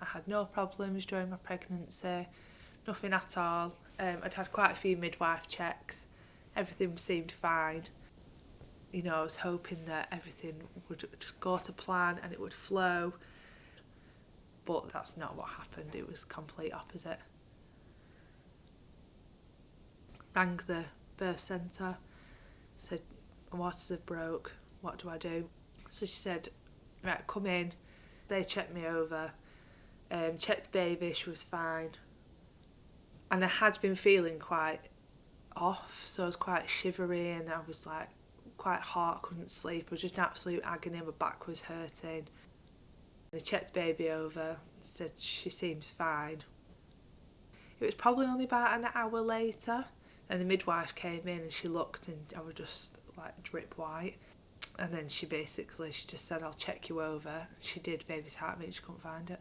I had no problems during my pregnancy, nothing at all. I'd had quite a few midwife checks. Everything seemed fine. You know, I was hoping that everything would just go to plan and it would flow. But that's not what happened. It was complete opposite. Rang the birth centre, said, waters have broke, what do I do? So she said, right, come in. They checked me over, checked baby, she was fine. And I had been feeling quite off, so I was quite shivery and I was like quite hot, couldn't sleep. I was just in absolute agony, my back was hurting. They checked baby over, said she seems fine. It was probably only about an hour later, and the midwife came in and she looked and I was just like drip white. And then she just said, I'll check you over. She did baby's heartbeat, she couldn't find it.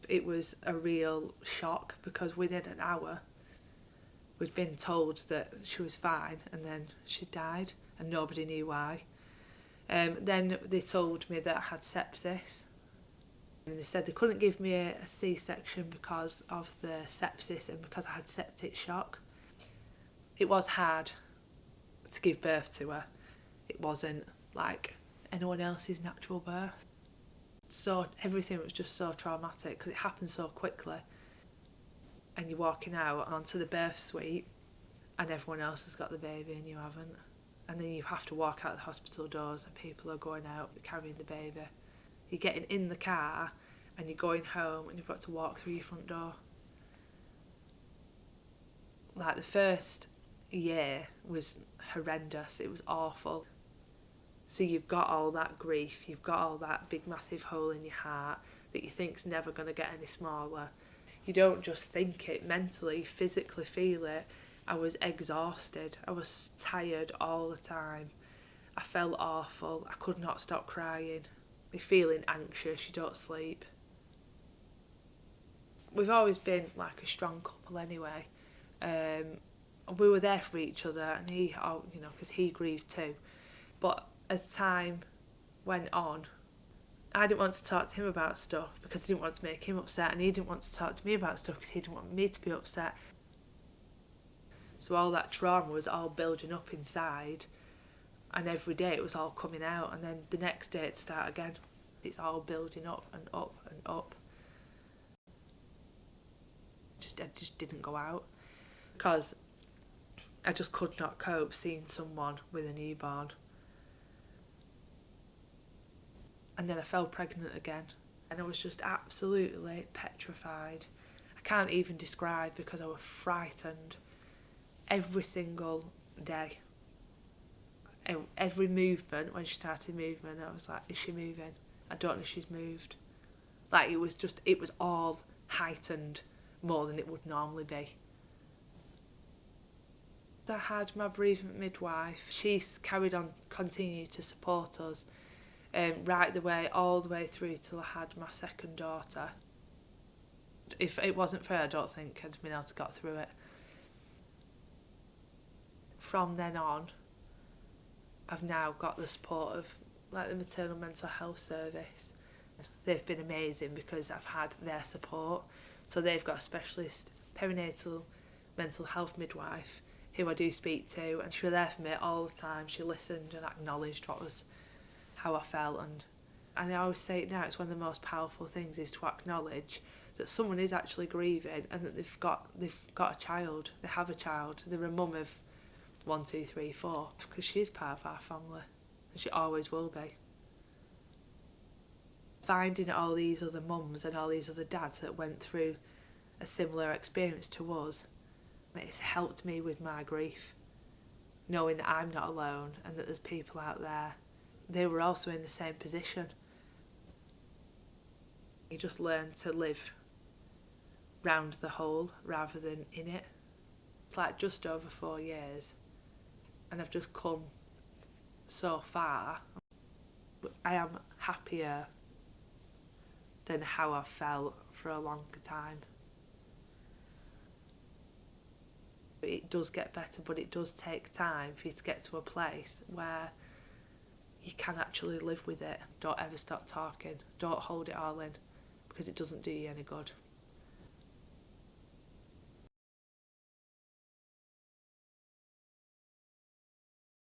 It was a real shock because within an hour we'd been told that she was fine and then she died and nobody knew why. Then they told me that I had sepsis. And they said they couldn't give me a C-section because of the sepsis and because I had septic shock. It was hard to give birth to her. It wasn't like anyone else's natural birth. So everything was just so traumatic because it happened so quickly. And you're walking out onto the birth suite and everyone else has got the baby and you haven't. And then you have to walk out the hospital doors and people are going out carrying the baby. You're getting in the car and you're going home and you've got to walk through your front door. Like the first year was horrendous, it was awful. So you've got all that grief, you've got all that big massive hole in your heart that you think's never going to get any smaller. You don't just think it mentally, physically feel it. I was exhausted, I was tired all the time. I felt awful, I could not stop crying. You're feeling anxious, you don't sleep. We've always been like a strong couple anyway. We were there for each other and he, you know, because he grieved too. But as time went on, I didn't want to talk to him about stuff because I didn't want to make him upset, and he didn't want to talk to me about stuff because he didn't want me to be upset. So all that trauma was all building up inside, and every day it was all coming out, and then the next day it'd start again. It's all building up and up and up. I just didn't go out because I just could not cope seeing someone with a newborn. And then I fell pregnant again and I was just absolutely petrified. I can't even describe because I was frightened every single day. Every movement, when she started moving, I was like, is she moving? I don't know if she's moved. Like it was all heightened more than it would normally be. I had my bereavement midwife. She's continued to support us all the way through till I had my second daughter. If it wasn't for her, I don't think I'd been able to get through it. From then on, I've now got the support of like the maternal mental health service. They've been amazing because I've had their support. So they've got a specialist perinatal mental health midwife who I do speak to, and she was there for me all the time. She listened and acknowledged how I felt, and I always say it now, it's one of the most powerful things is to acknowledge that someone is actually grieving and that they've got a child, they have a child, they're a mum of 1, 2, 3, 4, because she's part of our family and she always will be. Finding all these other mums and all these other dads that went through a similar experience to us, it's helped me with my grief, knowing that I'm not alone and that there's people out there. They were also in the same position. You just learn to live round the hole rather than in it. It's like just over 4 years and I've just come so far. I am happier than how I've felt for a longer time. It does get better, but it does take time for you to get to a place where you can actually live with it. Don't ever stop talking. Don't hold it all in. because it doesn't do you any good.